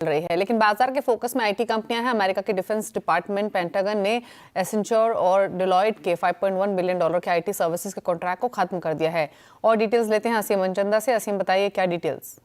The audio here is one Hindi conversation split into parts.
रही है। लेकिन बाजार के फोकस में आईटी कंपनियां हैं। अमेरिका के डिफेंस डिपार्टमेंट पेंटागन ने एसेंचर और डेलॉयट के $5.1 बिलियन के आईटी सर्विसेज के कॉन्ट्रैक्ट को खत्म कर दिया है। और डिटेल्स लेते हैं असीम मनचंदा से। असीम, बताइए क्या डिटेल्स।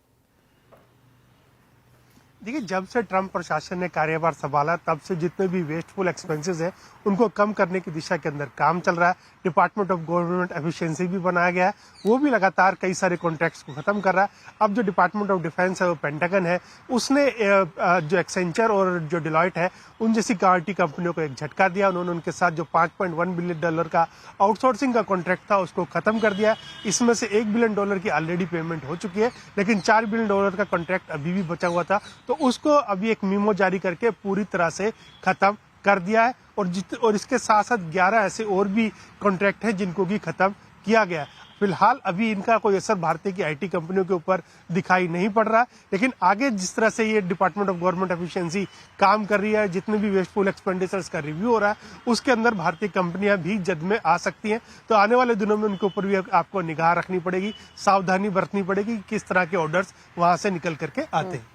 देखिए, जब से ट्रंप प्रशासन ने कार्यभार संभाला तब से जितने भी वेस्टफुल एक्सपेंसेस हैं उनको कम करने की दिशा के अंदर काम चल रहा है। डिपार्टमेंट ऑफ गवर्नमेंट एफिशिएंसी भी बनाया गया है, वो भी लगातार कई सारे कॉन्ट्रैक्ट्स को खत्म कर रहा है। अब जो डिपार्टमेंट ऑफ डिफेंस है, वो पेंटागन है, उसने जो एक्सेंचर और जो डिलॉयट है उन जैसी आईटी कंपनियों को एक झटका दिया। उन्होंने उनके साथ जो $5.1 बिलियन का आउटसोर्सिंग का कॉन्ट्रैक्ट था उसको खत्म कर दिया। इसमें से $1 बिलियन की ऑलरेडी पेमेंट हो चुकी है, लेकिन $4 बिलियन का कॉन्ट्रैक्ट अभी भी बचा हुआ था, तो उसको अभी एक मीमो जारी करके पूरी तरह से खत्म कर दिया है। और इसके साथ साथ 11 ऐसे और भी कॉन्ट्रैक्ट हैं जिनको भी खत्म किया गया है। फिलहाल अभी इनका कोई असर भारतीय की आईटी कंपनियों के ऊपर दिखाई नहीं पड़ रहा है, लेकिन आगे जिस तरह से ये डिपार्टमेंट ऑफ गवर्नमेंट एफिशिएंसी काम कर रही है, जितने भी वेस्टफुल एक्सपेंडिचर्स का रिव्यू हो रहा है, उसके अंदर भारतीय कंपनियां भी जद में आ सकती हैं। तो आने वाले दिनों में उनके ऊपर भी आपको निगाह रखनी पड़ेगी, सावधानी बरतनी पड़ेगी किस तरह के ऑर्डर्स वहां से निकल करके आते हैं।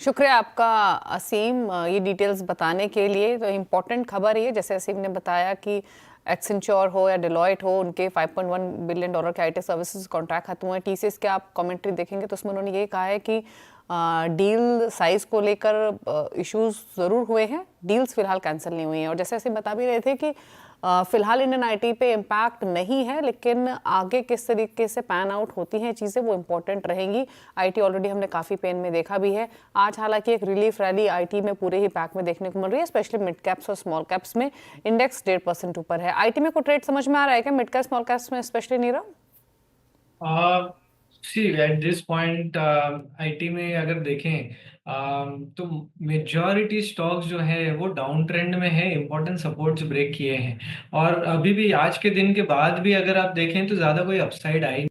शुक्रिया आपका असीम, ये डिटेल्स बताने के लिए। तो इम्पोर्टेंट खबर ये, जैसे असीम ने बताया कि एक्सेंचर हो या डेलॉयट हो, उनके $5.1 बिलियन के आईटी सर्विसेज कॉन्ट्रैक्ट खत्म हुए। टीसीएस के आप कमेंट्री देखेंगे तो उसमें उन्होंने ये कहा है कि डील साइज को लेकर इश्यूज ज़रूर हुए हैं, डील्स फिलहाल कैंसिल नहीं हुई हैं। और जैसे असीम बता भी रहे थे कि फिलहाल इंडियन आईटी पे इम्पैक्ट नहीं है, लेकिन आगे किस तरीके से पैन आउट होती हैं चीज़ें वो इम्पोर्टेंट रहेंगी। आईटी ऑलरेडी हमने काफ़ी पेन में देखा भी है। आज हालांकि एक रिलीफ रैली आईटी में पूरे ही पैक में देखने को मिल रही है, स्पेशली मिड कैप्स और स्मॉल कैप्स में इंडेक्स 1.5% ऊपर है। आईटी में कोई ट्रेड समझ में आ रहा है क्या मिड कैप स्मॉल कैप्स में specially, Nirav? See at this point IT में अगर देखें तो मेजॉरिटी स्टॉक्स जो है वो डाउन ट्रेंड में है, इंपॉर्टेंट सपोर्ट्स ब्रेक किए हैं और अभी भी आज के दिन के बाद भी अगर आप देखें तो ज़्यादा कोई अपसाइड आई